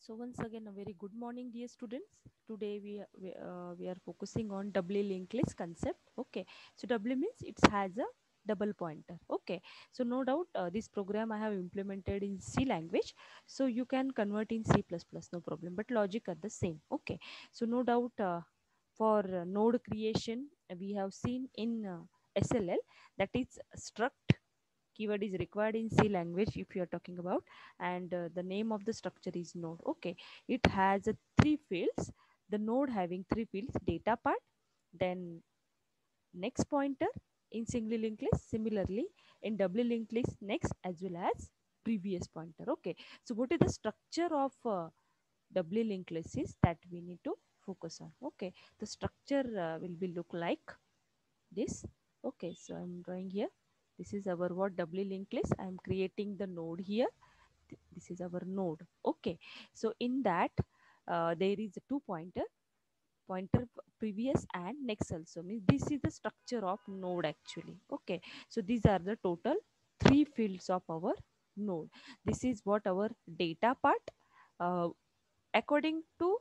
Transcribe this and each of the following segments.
So once again, a very good morning, dear students. Today we are focusing on doubly linked list concept. Okay, so doubly means it has a double pointer. Okay, so no doubt this program I have implemented in C language, so you can convert in C++, no problem. But logic are the same. Okay, so no doubt for node creation we have seen in SLL, that is struct keyword is required in C language if you are talking about, and the name of the structure is node. Okay, it has three fields. The node having three fields: data part, then next pointer in single linked list, similarly in doubly linked list next as well as previous pointer. Okay, so what is the structure of doubly linked list is that we need to focus on. Okay, the structure will be look like this. Okay, so I'm drawing here. This is our what doubly linked list. I'm creating the node here. This is our node. Okay, so in that there is a two pointer previous and next also, means this is the structure of node actually. Okay, so these are the total three fields of our node. This is what our data part. According to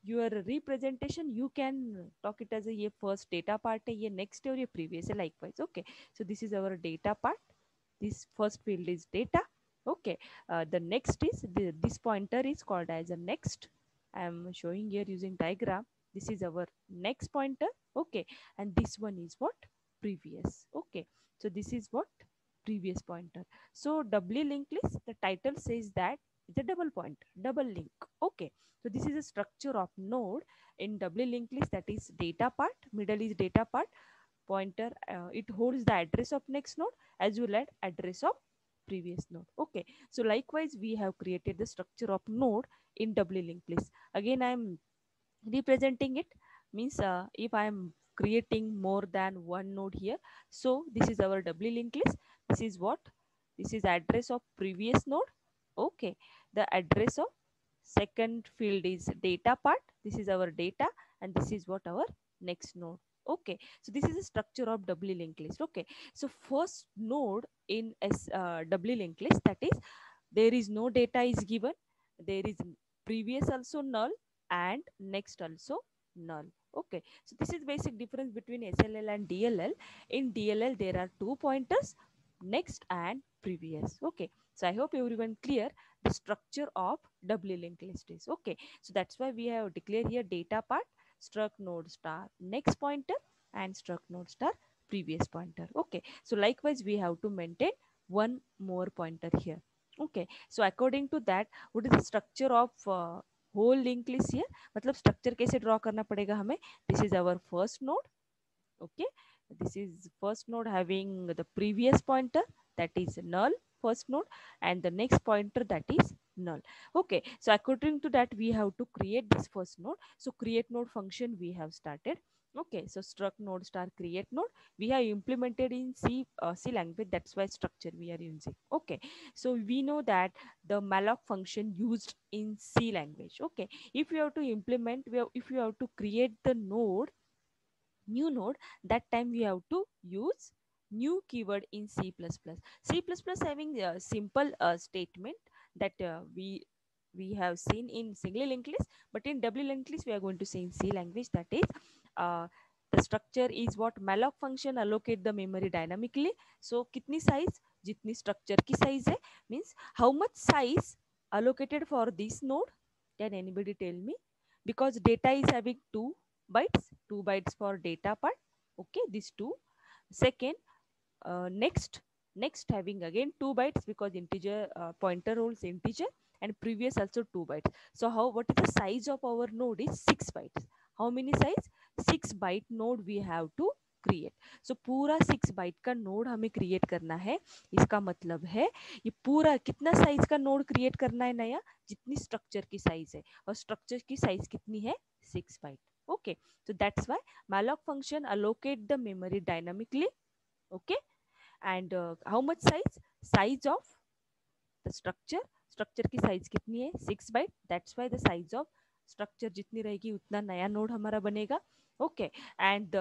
your representation, you can talk it as a ये first data part है, ये next है और ये previous है, likewise. Okay, so this is our data part. This first field is data. Okay, the next is this pointer is called as a next. I am showing here using diagram. This is our next pointer. Okay, and this one is what previous. Okay, so this is what previous pointer. So doubly linked list, the title says that it's a double pointer, double link. Okay, so this is a structure of node in doubly linked list, that is data part, middle is data part, pointer it holds the address of next node as well as address of previous node. Okay, so likewise we have created the structure of node in doubly linked list. Again I am representing it, means if I am creating more than one node here, so this is our doubly linked list. This is what, this is address of previous node. Okay, the address of second field is data part. This is our data, and this is what our next node. Okay, so this is a structure of doubly linked list. Okay, so first node in doubly linked list, that is there is no data is given, there is previous also null and next also null. Okay, so this is basic difference between SLL and DLL. In DLL there are two pointers, next and previous. Okay, so I hope everyone clear the structure of doubly linked list is. Okay, so that's why we have declared here data part, struct node star next pointer, and struct node star previous pointer. Okay, so likewise we have to maintain one more pointer here. Okay, so according to that, what is the structure of whole linked list here? मतलब structure कैसे draw करना पड़ेगा हमें? This is our first node. Okay, this is first node having the previous pointer, that is null first node, and the next pointer, that is null. Okay, so according to that we have to create this first node. So create node function we have started. Okay, so struct node star create node we have implemented in C language, that's why structure we are using. Okay, so we know that the malloc function used in C language. Okay, if you have to implement, if you have to create the node, new node, that time we have to use new keyword in C++. C++ having a simple statement that we have seen in single linked list, but in doubly linked list we are going to say in C language, that is uh, the structure is what malloc function allocate the memory dynamically. So kitni size, jitni structure ki size hai, means how much size allocated for this node, can anybody tell me? Because data is having 2 bytes, 2 bytes for data part. Okay, these two. Second, next having again 2 bytes because integer pointer holds integer, and previous also 2 bytes. So how, what is the size of our node is 6 bytes. How many size? 6 byte node we have to create. So पूरा 6 bite का node हमें create करना है. इसका मतलब है ये पूरा कितना साइज का नोड क्रिएट करना है नया, जितनी स्ट्रक्चर की साइज है, और स्ट्रक्चर की साइज कितनी है, 6 bite. Okay, so that's why malloc function allocate the memory dynamically. Okay, and how much size of the structure की साइज कितनी है, 6 byte. That's why the size of structure जितनी रहेगी उतना नया नोड हमारा बनेगा. Okay, and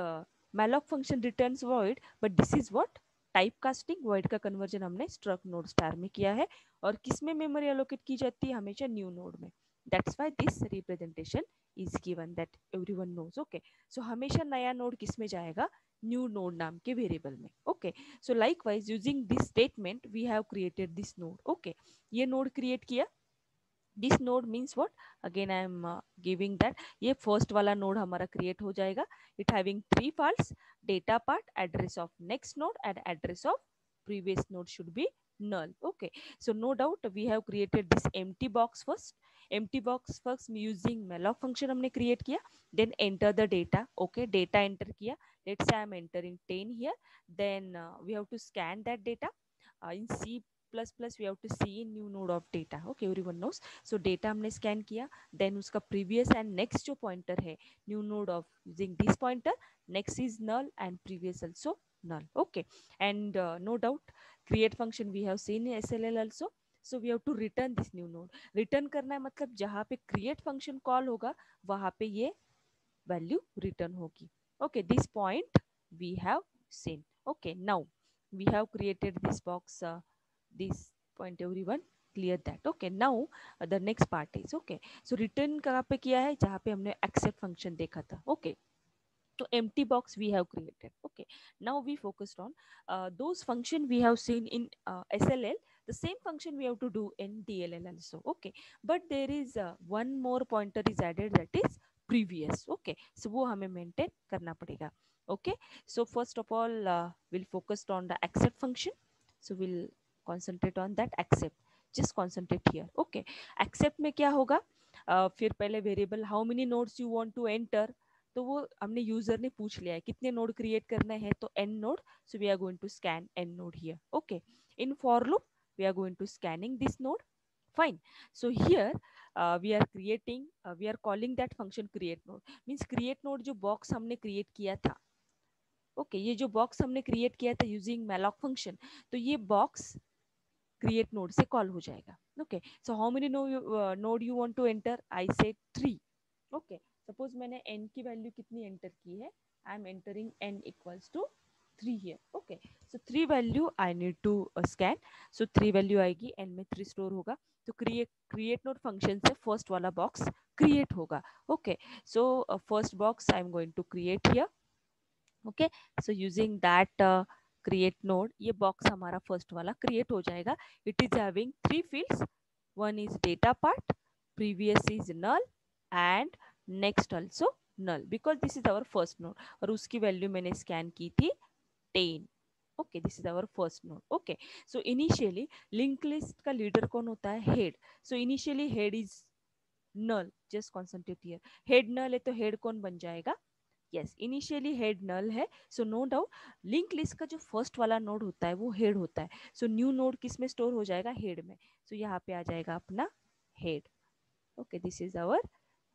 malloc function returns void, but this is what type casting. void का कन्वर्जन हमने struct node star में किया है, और किस में मेमोरी एलोकेट की जाती है, हमेशा न्यू नोड में. That's why this representation is given that everyone knows. Okay, so हमेशा नया नोड किस में जाएगा, न्यू नोड नाम के वेरिएबल में. Okay, so likewise using this statement we have created this node. Okay, ये नोड क्रिएट किया. This node means what, again I am giving that ये फर्स्ट वाला नोड हमारा क्रिएट हो जाएगा. It having 3 parts, data part, address of next node and address of previous node should be null. Okay, so no doubt we have created this empty box first. Empty box first using malloc function हमने create किया, then enter the data. Okay, data enter किया. Let's say I am entering 10 here. Then we have to scan that data. In C plus plus we have to see new node of data. Okay, everyone knows. So data हमने scan किया, then उसका previous and next जो pointer है new node of using this pointer, next is null and previous also null. Okay, and no doubt create function we have seen in SLL also. So we have to return this new node. return करना है मतलब जहाँ पे create function call होगा वहाँ पे ये value return होगी. Okay, this point we have seen. Okay, now we have created this box, this point everyone clear that. Okay, now the next part is, okay, so return कहाँ पे किया है, जहाँ पे हमने accept function देखा था. Okay, so empty box we have created. Okay, now we focused on those function we have seen in SLL. The same function we have to do in DLL also. Okay, but there is one more pointer is added, that is previous. Okay, so वो हमें maintain करना पड़ेगा. Okay, so first of all we'll focus on the accept function. So we'll concentrate on that accept. Just concentrate here. Okay, accept में क्या होगा, फिर पहले variable how many nodes you want to enter, तो वो हमने यूजर ने पूछ लिया है कितने नोड क्रिएट करने हैं, तो n node. So we are going to scan n node here. Okay, in for loop we are going to scanning this node. Fine. So here we are creating, we are calling that function create node. Means create node जो box हमने create किया था. Okay, ये जो box हमने create किया था using malloc function, तो ये बॉक्स क्रिएट नोड से कॉल हो जाएगा. Okay, so how many node you want to enter, I say 3. Okay, suppose मैंने n की वैल्यू कितनी एंटर की है, I am entering n equals to 3 here. Okay, so 3 value I need to scan. So 3 value आएगी, n में 3 store होगा, तो create node function से फर्स्ट वाला बॉक्स क्रिएट होगा. Okay, so first box I am going to create here. Okay, so using that create node, ये box हमारा first वाला क्रिएट हो जाएगा. It is having 3 fields. One is data part, previous is null and next also null because this is our first node और उसकी value मैंने scan की थी 10. Okay, this is our first node. Okay, so initially link list का leader कौन होता है, head. So initially head is null. Just concentrate here, head null है तो हेड कौन बन जाएगा, यस, इनिशियली हेड नल है. So no doubt link list का जो फर्स्ट वाला नोड होता है वो हेड होता है. सो न्यू नोड किस में स्टोर हो जाएगा, हेड में. सो यहाँ पे आ जाएगा अपना head. Okay, this is our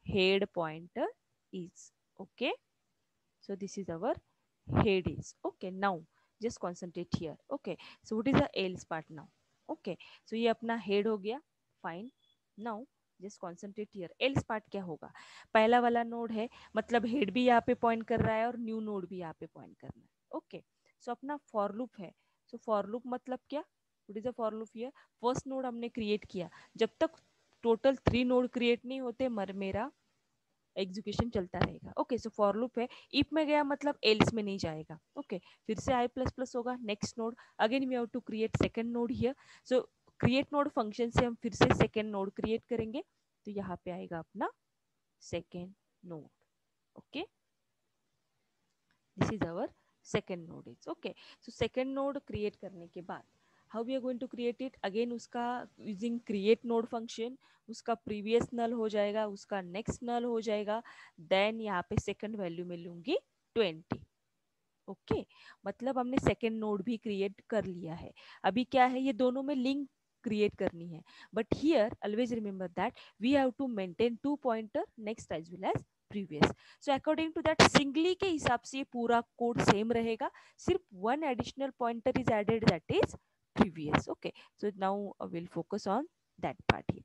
head pointer is. Okay, so this is our head is. Okay, now just concentrate here. Okay, so what is the else part now. Okay, so ये अपना head हो गया. Fine, now just concentrate here. else part क्या होगा, पहला वाला node है मतलब हेड भी यहाँ पे पॉइंट कर रहा है और न्यू नोड भी यहाँ पे पॉइंट करना है. ओके, सो अपना फॉर लूप है. सो फॉर लूप मतलब क्या, what is the for loop here, first node हमने क्रिएट किया, जब तक टोटल 3 नोड क्रिएट नहीं होते मेरा एग्जीक्यूशन चलता रहेगा. ओके, सो फॉर लूप है, इफ में गया मतलब एल्स में नहीं जाएगा. ओके, फिर से आई प्लस प्लस होगा, next node, again we have to create second node here. So create node function से हम फिर से सेकंड नोड क्रिएट करेंगे, तो यहाँ पे आएगा अपना second node. Okay, this is our second node is. Okay, so second node create करने के बाद how we are going to create it, again उसका यूजिंग क्रिएट नोड फंक्शन, उसका प्रीवियस नल हो जाएगा, उसका नेक्स्ट नल हो जाएगा, देन यहाँ पे सेकंड वैल्यू में लूंगी 20. ओके, मतलब हमने सेकंड नोड भी क्रिएट कर लिया है. अभी क्या है, ये दोनों में लिंक क्रिएट करनी है, but here always remember that we have to maintain 2 pointer next as well as previous. So according to that singly के हिसाब से ये पूरा कोड सेम रहेगा, सिर्फ one additional pointer is added, that is previous. Okay, so now we'll focus on that part here.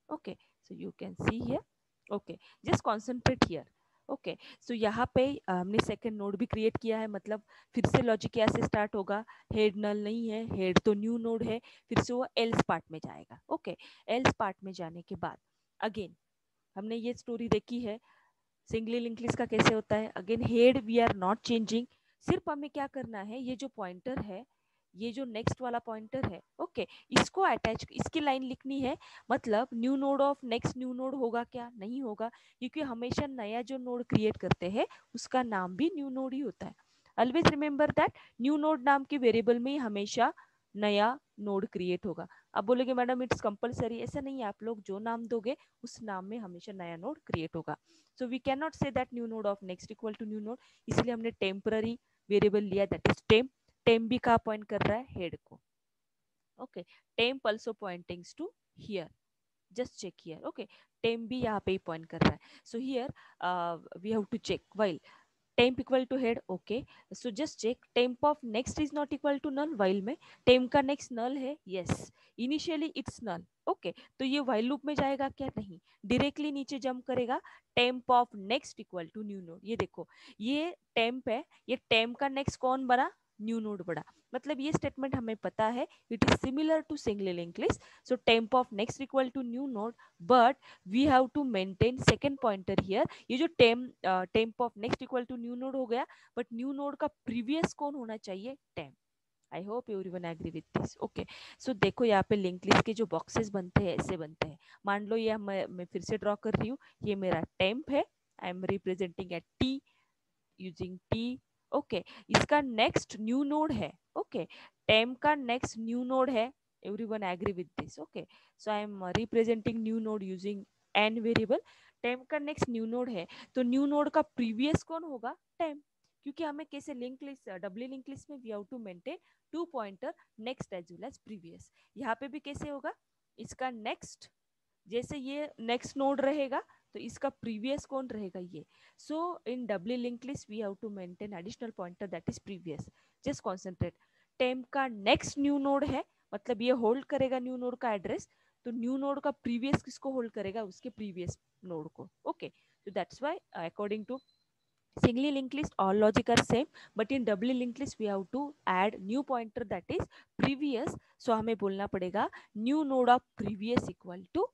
Okay, so you can see here. Okay, just concentrate here. Okay, so यहाँ पे हमने second node भी create किया है, मतलब फिर से logic कैसे स्टार्ट होगा, हेड नल नहीं है, हेड तो न्यू नोड है, फिर से वो एल्स पार्ट में जाएगा. ओके, एल्स पार्ट में जाने के बाद अगेन हमने ये स्टोरी देखी है सिंगली लिंक लिस्ट का कैसे होता है। Again head we are not changing, सिर्फ हमें क्या करना है, ये जो पॉइंटर है, ये जो नेक्स्ट वाला पॉइंटर है, ओके, इसको अटैच, इसकी लाइन लिखनी है। मतलब new node of next new node होगा क्या, नहीं होगा, क्योंकि हमेशा नया जो नोड क्रिएट करते हैं उसका नाम भी न्यू नोड ही होता है। Always remember that new node नाम के वेरिएबल में ही हमेशा नया नोड क्रिएट होगा। आप बोलोगे मैडम इट्स कंपलसरी, ऐसा नहीं है, आप लोग जो नाम दोगे उस नाम में हमेशा नया नोड क्रिएट होगा। So we can not say that new node of next equal to new node, इसलिए हमने टेम्पररी वेरिएबल लिया, दैट इज टेम्प। टेम्प भी कहाँ पॉइंट कर रहा है, हेड को, okay. Temp also pointings to here, just check here, okay, temp भी यहाँ पे ही पॉइंट कर रहा है। so here we have to check while temp equal to head, okay, so just check temp of next is not equal to null, while में temp का next null है, yes, initially it's null, okay, तो ये while loop में जाएगा क्या, नहीं, directly नीचे jump करेगा, temp of next equal to new node, ये देखो ये temp है, ये temp का next कौन बना, न्यू नोड बड़ा, मतलब ये स्टेटमेंट हमें पता है it is similar to single link list. So temp of next equal to new node, but we have to maintain second pointer here, ये जो temp of next equal to new node हो गया, but new node का previous कौन होना चाहिए, temp। I hope everyone agree with this, okay. So देखो यहाँ पे लिंक लिस्ट के जो बॉक्सेस बनते हैं ऐसे बनते हैं, मान लो ये मैं फिर से ड्रॉ कर रही हूँ, ये मेरा temp है, I am representing at T using T, okay, इसका नेक्स्ट न्यू नोड है, ओके, temp का नेक्स्ट न्यू नोड है, everyone agree with this, okay, so I am representing new node using n variable, temp का next new node है, तो new node का previous कौन होगा, temp, क्योंकि हमें कैसे link list, doubly link list में we have to maintain two pointer next as well as previous, यहाँ पे भी कैसे होगा, इसका नेक्स्ट, जैसे ये नेक्स्ट नोड रहेगा तो इसका प्रीवियस कौन रहेगा, ये, so in doubly link list we have to maintain additional pointer that is previous, just concentrate, temp का नेक्स्ट न्यू नोड है, मतलब ये होल्ड करेगा न्यू नोड का एड्रेस, तो न्यू नोड का प्रीवियस किसको होल्ड करेगा, उसके प्रीवियस नोड को, okay, so that's why according to singly linked list all logic are same, but in doubly linked list we have to add new pointer that is previous, so हमें बोलना पड़ेगा new node of previous equal to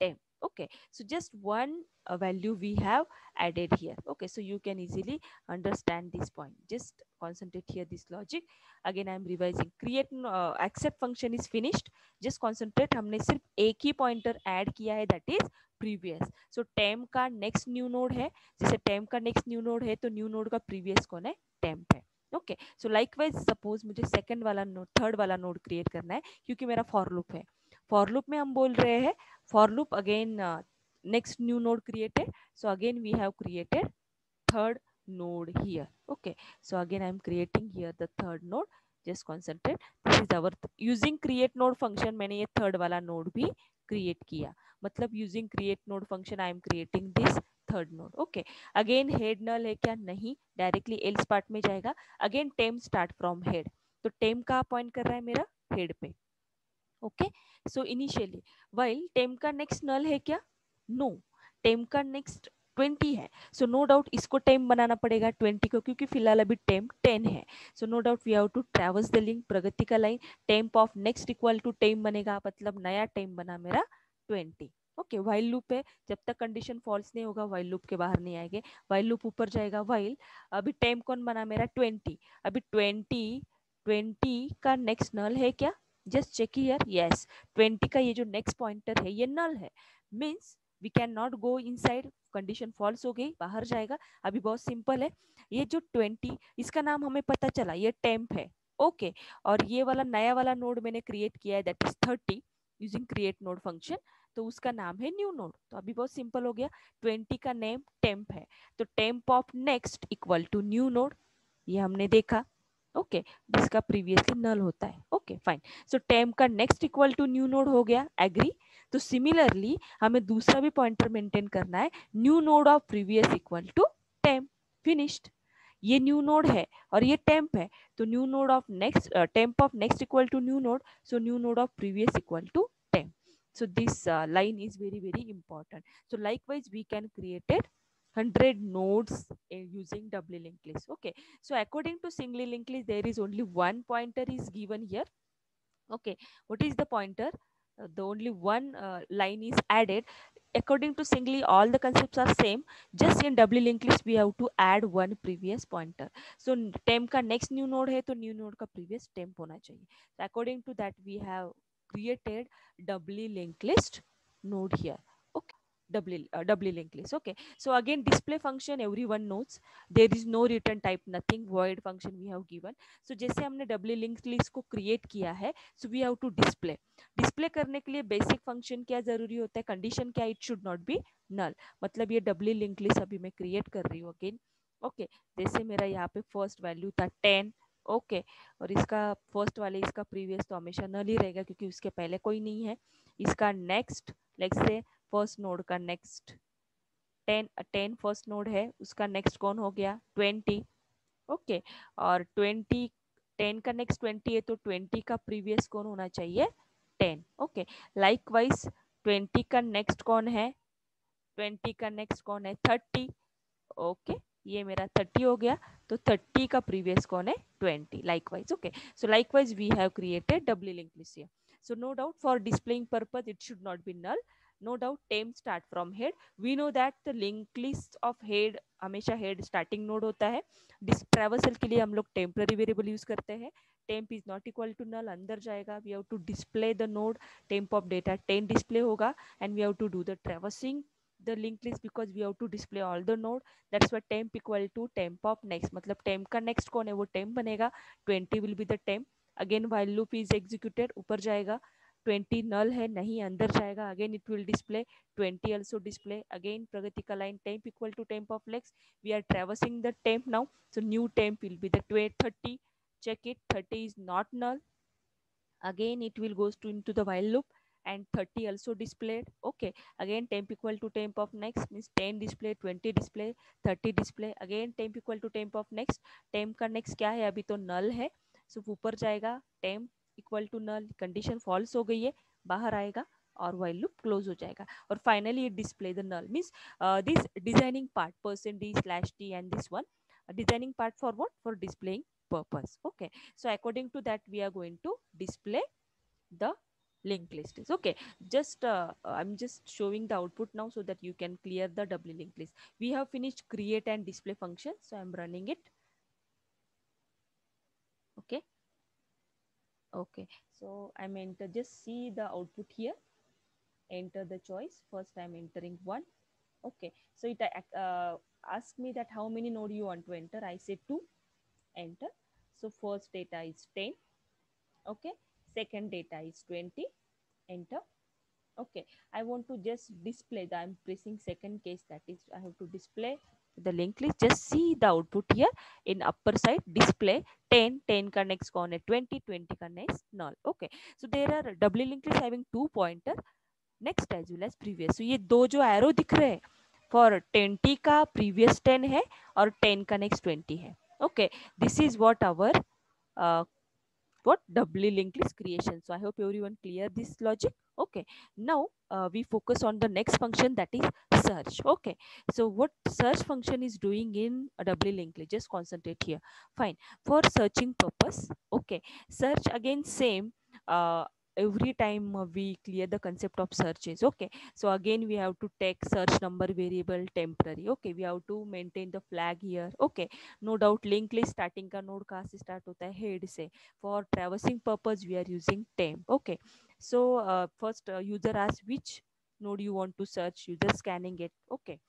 temp, okay, so just one value we have added here, okay, so you can easily understand this point, just concentrate here this logic, again I am revising, create accept function is finished, just concentrate, हमने सिर्फ एक ही pointer add किया है, that is previous, so temp का next new node है, जैसे temp का next new node है तो न्यू नोड का प्रीवियस कौन है, temp है, ओके, सो लाइकवाइज सपोज मुझे सेकंड वाला नोड, थर्ड वाला नोड क्रिएट करना है, क्योंकि मेरा फॉर लूप है, फॉर लूप में हम बोल रहे हैं for loop again next new node created, so again we have created third node here, okay, so again I am creating here the third node, just concentrate, this is our using create node function, मैंने ये third वाला node भी create किया, मतलब using create node function I am creating this third node, okay, again head null है क्या, नहीं, directly else part में जाएगा, again temp start from head, तो टेम कहाँ पॉइंट कर रहा है, मेरा हेड पे, ओके, सो इनिशियली वाइल टेम का नेक्स्ट नल है क्या, नो, टेम का नेक्स्ट 20 है, सो नो डाउट इसको टेम बनाना पड़ेगा 20 को, क्योंकि फिलहाल अभी टेम 10 है, so no doubt we have to traverse the link, प्रगति का line, temp of next equal to temp बनेगा, मतलब नया टेम बना मेरा 20, ओके, वाइल लूप है, जब तक कंडीशन फॉल्स नहीं होगा वाइल लूप के बाहर नहीं आएंगे, वाइल लूप ऊपर जाएगा, वाइल अभी टेम कौन बना मेरा 20, अभी 20 का नेक्स्ट नल है क्या, जस्ट चेक हियर, यस, 20 का ये जो नेक्स्ट पॉइंटर है ये नल है, means we can not go inside, condition false हो गई, बाहर जाएगा, अभी बहुत सिंपल है, ये जो 20 इसका नाम हमें पता चला ये टेम्प है, ओके, और ये वाला नया वाला नोड मैंने क्रिएट किया है that is 30 using create node function, तो उसका नाम है न्यू नोड, तो अभी बहुत सिंपल हो गया, 20 का नेम टेम्प है, तो temp of next equal to new node, ये हमने देखा, ओके, जिसका प्रीवियसली नल होता है, ओके फाइन, सो टेम्प का next equal to new node हो गया, एग्री, तो सिमिलरली हमें दूसरा भी पॉइंटर मेंटेन करना है, new node of previous equal to temp, finished, ये न्यू नोड है और ये टेम्प है, तो new node of next temp of next equal to new node, so new node of previous equal to temp, so this line is very important, so likewise we can create 100 nodes using doubly linked list, okay, so according to singly linked list there is only one pointer is given here, okay, what is the pointer, the only one line is added, according to singly all the concepts are same, just in doubly linked list we have to add one previous pointer. So temp का next new node है तो new node का previous temp होना चाहिए. So according to that we have created doubly linked list node here. Okay, doubly linked list. Okay, so again display function everyone knows, there is no return type, nothing, void function we have given. So जैसे हमने doubly linked list को create किया है, so we have to display. Display करने के लिए basic function क्या जरूरी होता है, कंडीशन क्या, it should not be null. मतलब ये डबली लिंक लिस्ट अभी मैं क्रिएट कर रही हूँ अगेन. ओके, जैसे मेरा यहाँ पे फर्स्ट वैल्यू था 10. ओके, और इसका फर्स्ट वाले इसका प्रीवियस तो हमेशा नल ही रहेगा क्योंकि उसके पहले कोई नहीं है. इसका next let's say first node का नेक्स्ट 10 फर्स्ट नोड है, उसका नेक्स्ट कौन हो गया 20. ओके, और 20 10 का नेक्स्ट 20 है तो 20 का प्रीवियस कौन होना चाहिए 10. ओके, लाइकवाइज 20 का नेक्स्ट कौन है 20 का नेक्स्ट कौन है 30. ओके, ये मेरा 30 हो गया तो 30 का प्रीवियस कौन है 20. Likewise. Okay, so likewise we have created doubly link list here. So no doubt for displaying purpose it should not be null. No doubt temp start from head. We know that the linked list of head हमेशा head starting node होता है. traversal के लिए हम लोग temporary variable use करते हैं. temp is not equal to null, अंदर जाएगा. We have to display the node, temp of data 10 display होगा and we have to do the traversing the linked list because we have to display all the node. That's why temp equal to temp of next. मतलब temp का next कौन है वो temp बनेगा. 20 will be the temp. Again while loop is executed, ऊपर जाएगा 20 null है नहीं, अंदर जाएगा, again it will display 20 also display. अगेन प्रगति का line temp equal to temp of lex. We are traversing the temp now, so new temp will be the 30. Check it, 30 is not null. Again it will goes to into the while loop and 30 also displayed. Okay, again temp equal to temp of next means 10 display, 20 display, 30 display. Again temp equal to temp of next. temp का next क्या है, अभी तो null है, so ऊपर जाएगा temp equal to null, condition false हो गई है, बाहर आएगा और while loop close हो जाएगा. और finally it display the null means this designing part %d/t and this one designing part for what, for displaying purpose. Okay, so according to that we are going to display the linked list. Okay, just I'm just showing the output now so that you can clear the doubly linked list. We have finished create and display function, so I'm running it. Okay, okay, so I'm enter, just see the output here. Enter the choice. First I'm entering 1. Okay, so it asked me that how many node you want to enter. I say 2. Enter. So first data is 10. Okay, second data is 20. Enter. Okay, I want to just display the, I'm pressing second case, that is I have to display the linked list. Just see the output here in upper side, display 10 10 का next कौन है 20 20 का next null. Okay, so there are doubly linked list having 2 pointer next as well as previous. So ये दो जो arrow दिख रहे हैं for 20 का previous 10 है और 10 का next 20 है. Okay, this is what our what doubly linked list creation. So I hope everyone clear this logic. Okay, now we focus on the next function, that is search. Okay, so what search function is doing in a doubly linked list, just concentrate here. Fine, for searching purpose. Okay, search again same, every time we clear the concept of searches. Okay, so again we have to take search number variable temporary. Okay, we have to maintain the flag here. Okay, no doubt linked list starting का node कहाँ से start होता है, head से. For traversing purpose we are using temp. Okay, so first user asks which node you want to search, user scanning it. Okay,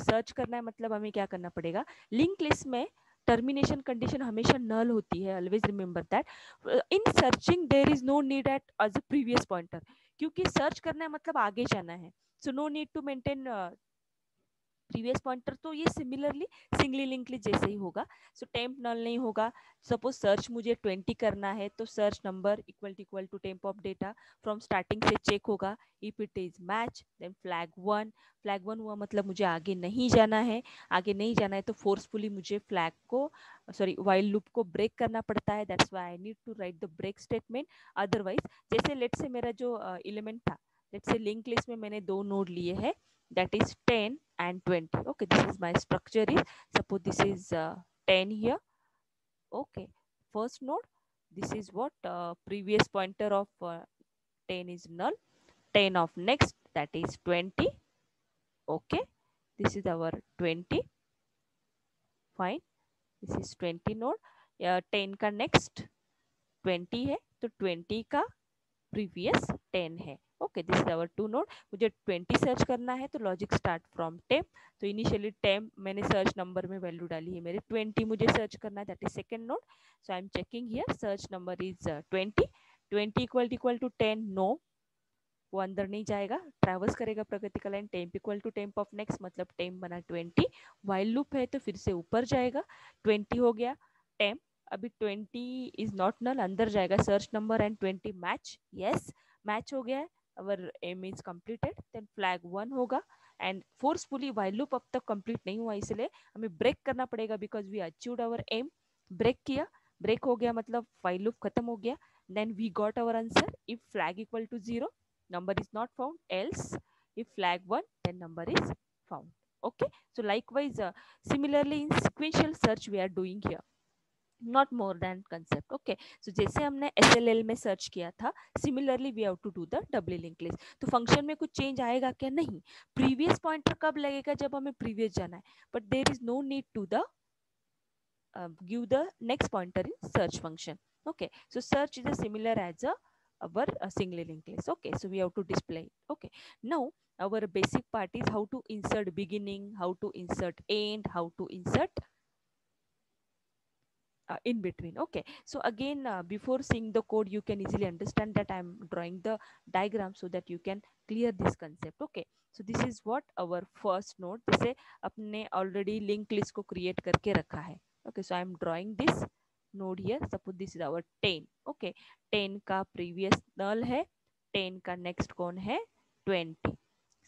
search करना है मतलब हमें क्या करना पड़ेगा, लिंक लिस्ट में टर्मिनेशन कंडीशन हमेशा नल होती है, always remember that. In searching there is no need at as a previous pointer, क्योंकि सर्च करना है मतलब आगे जाना है, so no need to maintain previous pointer. तो ये सिमिलरली सिंगली लिंक लिस्ट जैसे ही होगा. सो टेम्प नल नहीं होगा. सपोज सर्च मुझे 20 करना है तो search number equal to temp of data from starting से चेक होगा. If it is match then flag 1 हुआ मतलब मुझे आगे नहीं जाना है. आगे नहीं जाना है तो फोर्सफुली मुझे फ्लैग को वाइल लूप को ब्रेक करना पड़ता है. That's why I need to write the break statement. Otherwise जैसे लेट्स से मेरा जो एलिमेंट था, लेट्स से लिंक लिस्ट में मैंने दो नोड लिए हैं, that is 10 and 20. Okay, this is my structure is, suppose this is 10 here. Okay, first node, this is what previous pointer of 10 is null, 10 of next, that is 20. Okay, this is our 20. Fine, this is 20 node. 10 का next 20 है तो 20 का previous 10 है. Okay, this is our two node. मुझे 20 search करना है तो logic start from टेम. तो इनिशियली टेम मैंने सर्च नंबर में वैल्यू डाली है मेरे 20 मुझे सर्च करना है, that is second node. So I am checking here search number is 20. 20 equal to 10, no, वो अंदर नहीं जाएगा, ट्रैवर्स करेगा प्रगति का line. Temp equal to temp of next मतलब टेम्प बना 20. वाइल लूप है तो फिर से ऊपर जाएगा. 20 हो गया टेम्प. अभी 20 इज नॉट नल, अंदर जाएगा. Search number and 20 match. Yes, match हो गया है. Our aim is completed. Then flag 1 होगा एंड फोर्सफुली वाइल लूप अब तक कंप्लीट नहीं हुआ इसलिए हमें ब्रेक करना पड़ेगा because we achieved our aim. Break किया, ब्रेक हो गया मतलब वाइल लूप खत्म हो गया. Then we got our answer. If flag equal to 0, number is not found, else if flag 1 then number is found. Okay, so likewise similarly in sequential search we are doing here, not more than concept. Okay, so जैसे हमने SLL में search किया था, similarly we have to do the doubly linked list. तो function में कुछ change आएगा क्या? नहीं. प्रीवियस पॉइंटर कब लगेगा? जब हमें प्रीवियस जाना है, but there is no need to the give the next pointer in search function. Okay, so search is a similar as our single linked list. Okay, so we have to display. Okay, now our basic part is how to insert beginning, how to insert end, how to insert in between. Okay, so again before seeing the code you can easily understand that I'm drawing the diagram so that you can clear this concept. Okay, so this is what our first node, जैसे अपने already linked list को create करके रखा है. Okay, so I'm drawing this node here. Suppose this is our 10. Okay, 10 का previous null है, 10 का next कौन है? 20.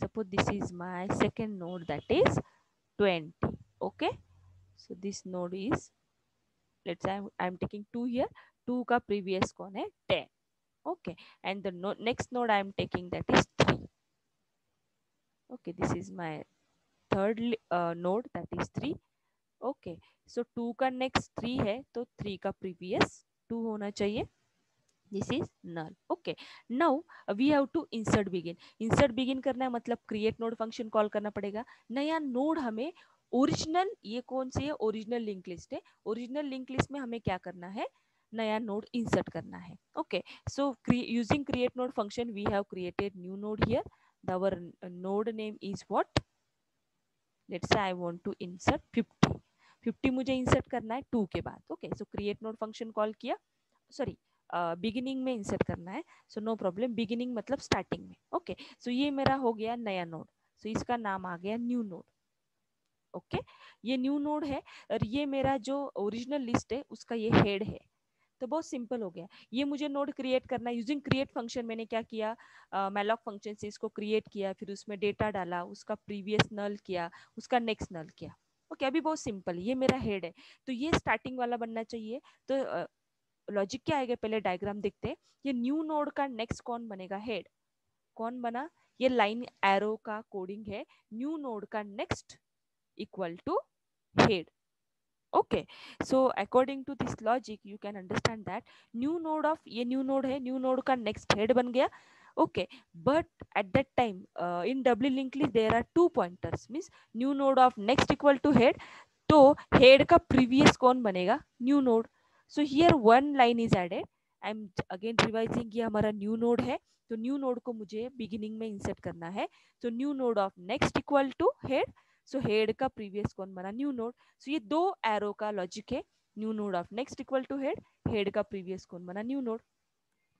Suppose this is my second node, that is 20. Okay, so this node is, let's say I'm taking 2 here. 2 का previous कौन है? 10. Okay, and the next node I am taking, that is 3. Okay, this is my third node, that is 3. Okay, so 2 का next 3 है तो 3 का previous 2 होना चाहिए. This is null. Okay, now we have to insert begin. Insert begin करना है मतलब create node function call करना पड़ेगा. नया नोड हमें ओरिजिनल, ये कौन सी है? ओरिजिनल लिंक लिस्ट है. ओरिजिनल लिंक लिस्ट में हमें क्या करना है? नया नोड इंसर्ट करना है. Okay, so using create node function we have created new node here. Our node name is what? Let's say I want to insert 50. 50 मुझे इंसर्ट करना है 2 के बाद. ओके, सो क्रिएट नोड फंक्शन कॉल किया. Sorry, beginning में insert करना है, so no problem. Beginning मतलब स्टार्टिंग में. ओके, सो ये मेरा हो गया नया नोड. सो इसका नाम आ गया न्यू नोड. ओके, ये न्यू नोड है और ये मेरा जो ओरिजिनल लिस्ट है उसका ये हेड है. तो बहुत सिंपल हो गया. ये मुझे नोड क्रिएट करना है यूजिंग क्रिएट फंक्शन. मैंने क्या किया? मैलॉक फंक्शन से इसको क्रिएट किया, फिर उसमें डेटा डाला, उसका प्रीवियस नल किया, उसका नेक्स्ट नल किया. ओके, अभी बहुत सिंपल. ये मेरा हेड है तो ये स्टार्टिंग वाला बनना चाहिए. तो लॉजिक क्या आएगा? पहले डायग्राम देखते हैं. ये न्यू नोड का नेक्स्ट कौन बनेगा? हेड. कौन बना? ये लाइन एरो का कोडिंग है. न्यू नोड का next equal to head. Okay, so according to this logic you can understand that new node of, ये new node है, new node का next head बन गया. Okay, but at that time in doubly linked list there are 2 pointers, means new node of next equal to head. तो head का previous कौन बनेगा? new node. So here one line is added. I'm again revising, ये हमारा new node है तो new node को मुझे beginning में insert करना है. So new node of next equal to head. So head का प्रीवियस कौन बना? New node. सो ये दो एरो का लॉजिक है. New node of next equal to head, head का प्रीवियस कौन बना? New node.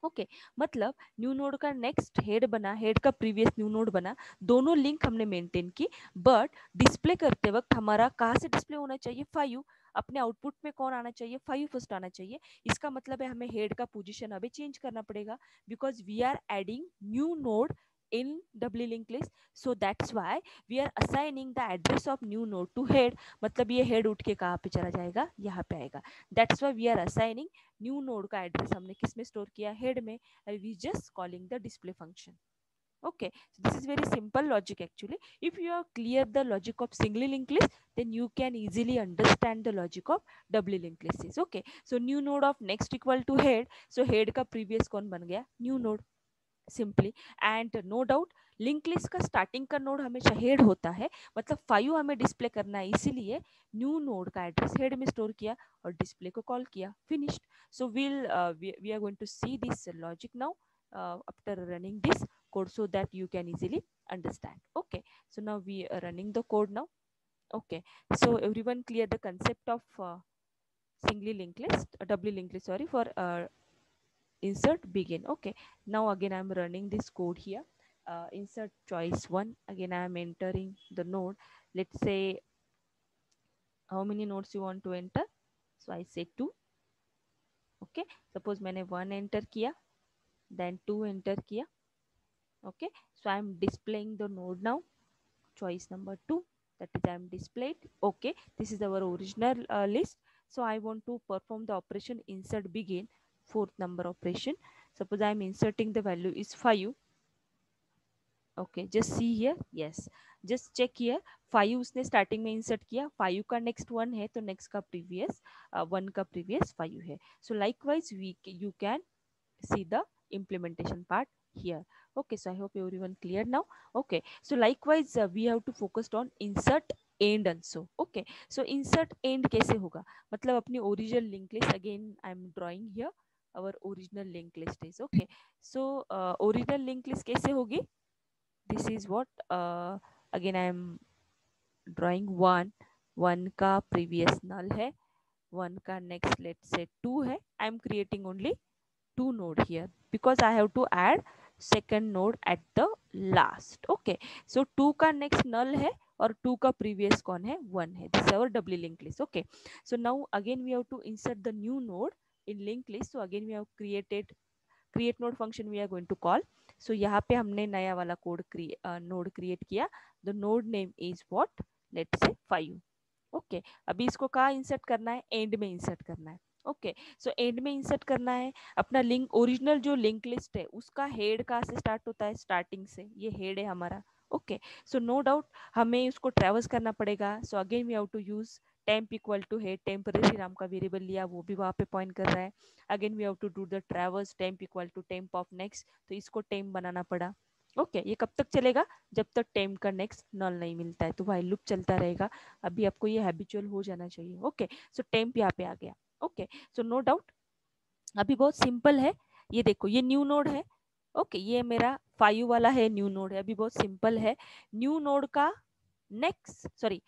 ओके, मतलब न्यू नोड का नेक्स्ट हेड बना, हेड का प्रीवियस न्यू नोड बना. दोनों लिंक हमने मेंटेन की, बट डिस्प्ले करते वक्त हमारा कहाँ से डिस्प्ले होना चाहिए? 5. अपने आउटपुट में कौन आना चाहिए? 5 फर्स्ट आना चाहिए. इसका मतलब है हमें हेड का पोजीशन अभी चेंज करना पड़ेगा because we are adding new node in doubly linked list. So that's why we are assigning the address of new node to head. मतलब ये head उठ के कहाँ पे चला जाएगा? यहाँ पे आएगा. That's why we are assigning new node का एड्रेस हमने किस में स्टोर किया? हेड में. We just calling the display function. Okay, so this is very simple logic actually. If you are clear the logic of singly linked list, then you can easily understand the logic of doubly linked list. Okay, so new node of next equal to head. So head का previous कौन बन गया? new node. Simply. And no doubt link list का starting का node हमेशा head होता है, मतलब 5 हमें डिस्प्ले करना है, इसीलिए न्यू नोड का एड्रेस हेड में स्टोर किया और डिस्प्ले को कॉल किया, finished. So we are going to see this logic now after running this code so that you can easily understand. Okay, so now we are running the code now. Okay, so everyone clear the concept of singly linked list, doubly linked list, sorry, for insert begin. Okay, now again I'm running this code here. Insert choice 1, again I am entering the node. Let's say how many nodes you want to enter, so I say 2. Okay, suppose मैंने 1 enter किया, then 2 enter किया. Okay, so I'm displaying the node now, choice number 2, that is I am displayed. Okay, this is our original list. So I want to perform the operation insert begin, fourth number operation. Suppose I am inserting the value is 5. Okay, just see here, yes, just check here, 5 उसने starting में insert किया, 5 का next 1 है तो next का previous 1 का previous 5 है. सो likewise you can see the implementation part here. Okay, so I hope everyone clear now. Okay, so likewise we have to focus on insert end also. Okay, so insert end कैसे होगा, मतलब अपनी original link list, again I am drawing here our original link list is. Okay, so original link list कैसे होगी, this is what again I am drawing 1 का previous null है, 1 का next let's say 2 है. I am creating only 2 node here because I have to add second node at the last. Okay, so 2 का next null है और 2 का previous कौन है, 1 है. This is our doubly linked list. Okay, so now again we have to insert the new node in linked list. So again we have created create node function we are going to call. So यहाँ पे हमने नया वाला code node create किया. The node name is what, let's say 5. Okay, अभी इसको कहाँ insert करना है, एंड में इंसर्ट करना है. ओके, सो एंड में इंसर्ट करना है. अपना लिंक ओरिजिनल जो लिंक लिस्ट है उसका हेड कहाँ से स्टार्ट होता है, स्टार्टिंग से, ये हेड है हमारा. ओके, सो नो डाउट हमें उसको ट्रेवर्स करना पड़ेगा. So again we have to use temp equal to head, temporary नाम का वेरिएबल लिया, वो भी वहाँ पे पॉइंट कर रहा है. Again we have to do the traverse, temp equal to temp of next, तो इसको टेम्प बनाना पड़ा. ओके, ये कब तक चलेगा, जब तक टेम्प का नेक्स्ट नल नहीं मिलता है, तो व्हाइल लूप चलता रहेगा. अभी आपको ये हैबिचुअल हो जाना चाहिए. ओके, सो टेम्प यहाँ पे आ गया. ओके, सो नो डाउट अभी बहुत सिंपल है. ये देखो ये न्यू नोड है. ओके, ये मेरा 5 वाला है, न्यू नोड है. अभी बहुत सिंपल है. न्यू नोड का नेक्स्ट, सॉरी,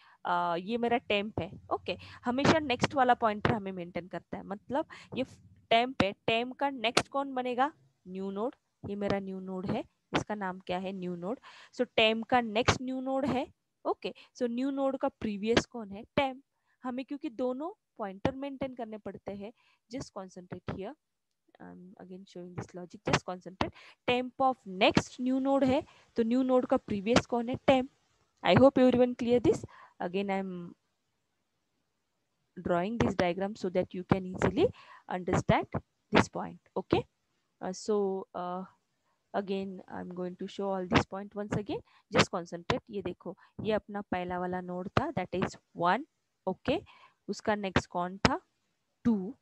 ये मेरा टेम्प है. ओके, हमेशा नेक्स्ट वाला पॉइंटर हमें मेंटेन करता है, मतलब ये टेम्प है, टेम्प का नेक्स्ट कौन बनेगा, न्यू नोड. ये मेरा न्यू नोड है, इसका नाम क्या है, न्यू नोड. सो टेम्प का नेक्स्ट न्यू नोड है. ओके, सो न्यू नोड का प्रीवियस कौन है, टेम्प. हमें क्योंकि दोनों पॉइंटर मेंटेन करने पड़ते हैं, just concentrate here. Again showing this logic, just concentrate. Temp of next new node है, तो न्यू नोड का प्रीवियस कौन है, temp. I hope everyone clear this. Again, I'm drawing this diagram so that you can easily understand this point. Okay. Again, I'm going to show all this point once again. Just concentrate. ये देखो, ये अपना पहला वाला node था, that is 1. Okay. उसका next कौन था, 2.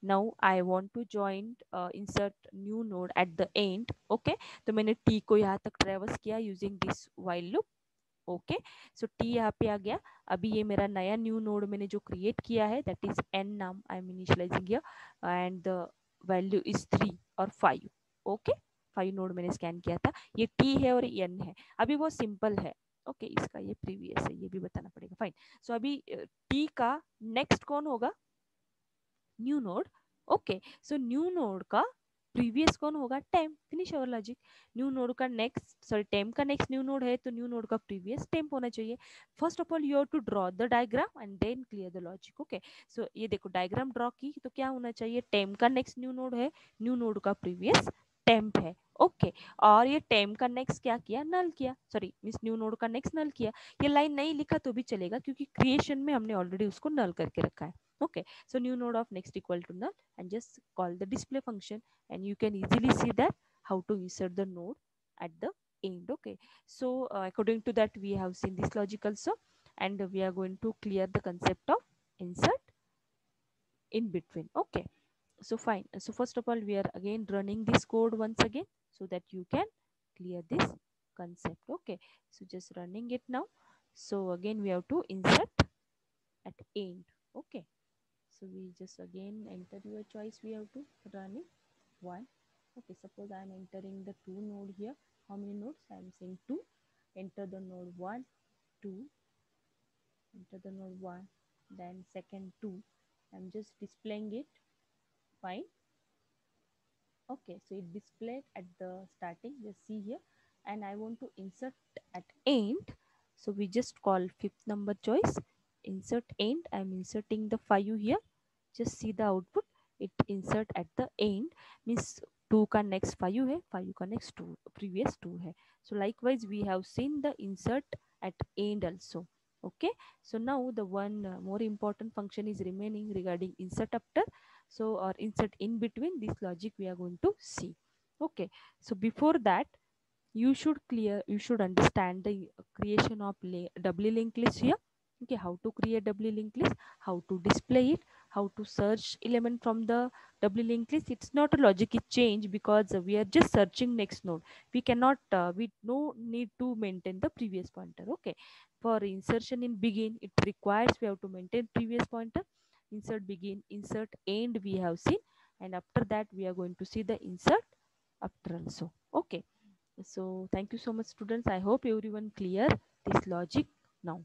Now I want to join insert new node at the end. Okay. तो मैंने t को यहाँ तक traverse किया using this while loop. Okay, so T यहाँ पे आ गया. अभी ये मेरा नया न्यू नोड मैंने जो क्रिएट किया है, दैट इज एन नाम I am initialising here, and the value is 3 और 5. ओके, 5 नोड मैंने स्कैन किया था, ये टी है और एन है. अभी वो सिंपल है. ओके, इसका ये प्रीवियस है, ये भी बताना पड़ेगा. फाइन. सो अभी टी का नेक्स्ट कौन होगा, new node. Okay, so new node का प्रीवियस कौन होगा, temp. Finish our logic. New node का नेक्स्ट, सॉरी, टेम्प का नेक्स्ट न्यू नोड है, तो न्यू नोड का प्रीवियस टेम्प होना चाहिए. First of all you have to draw the diagram and then clear the logic. Okay, so ये देखो diagram draw की, तो क्या होना चाहिए, टेम्प का नेक्स्ट न्यू नोड है, न्यू नोड का प्रीवियस टेम्प है. ओके, और ये टेम्प का नेक्स्ट क्या किया, नल किया, सॉरी मींस न्यू नोड का नेक्स्ट नल किया. ये लाइन नहीं लिखा तो भी चलेगा, क्योंकि क्रिएशन में हमने ऑलरेडी उसको नल करके रखा है. Okay, so new node of next equal to null, and just call the display function, and you can easily see that how to insert the node at the end. Okay, so according to that we have seen this logic also, and we are going to clear the concept of insert in between. Okay, So fine. So first of all, we are again running this code once again so that you can clear this concept. Okay. So just running it now. So again, we have to insert at end. Okay. So we just again enter your choice. We have to run it one. Okay. Suppose I am entering the two node here. How many nodes? I am saying two. Enter the node one, two. Enter the node one. Then second two. I'm just displaying it. Fine. Okay, so it displayed at the starting, just see here, and I want to insert at end. So we just call fifth number choice, insert end. I'm inserting the 5 here. Just see the output. It insert at the end means 2 का next 5 है, 5 का next 2 previous 2 है. So likewise we have seen the insert at end also. Okay, so now the one more important function is remaining regarding insert after. So or insert in between, this logic we are going to see. Okay, so before that you should understand the creation of doubly linked list here. Okay, how to create doubly linked list, how to display it, how to search element from the doubly linked list. It's not a logic is change because we are just searching next node. We cannot we no need to maintain the previous pointer. Okay, for insertion in begin it requires we have to maintain previous pointer. Insert begin, insert end we have seen, and after that we are going to see the insert after also. Okay, so thank you so much students. I hope everyone clear this logic now.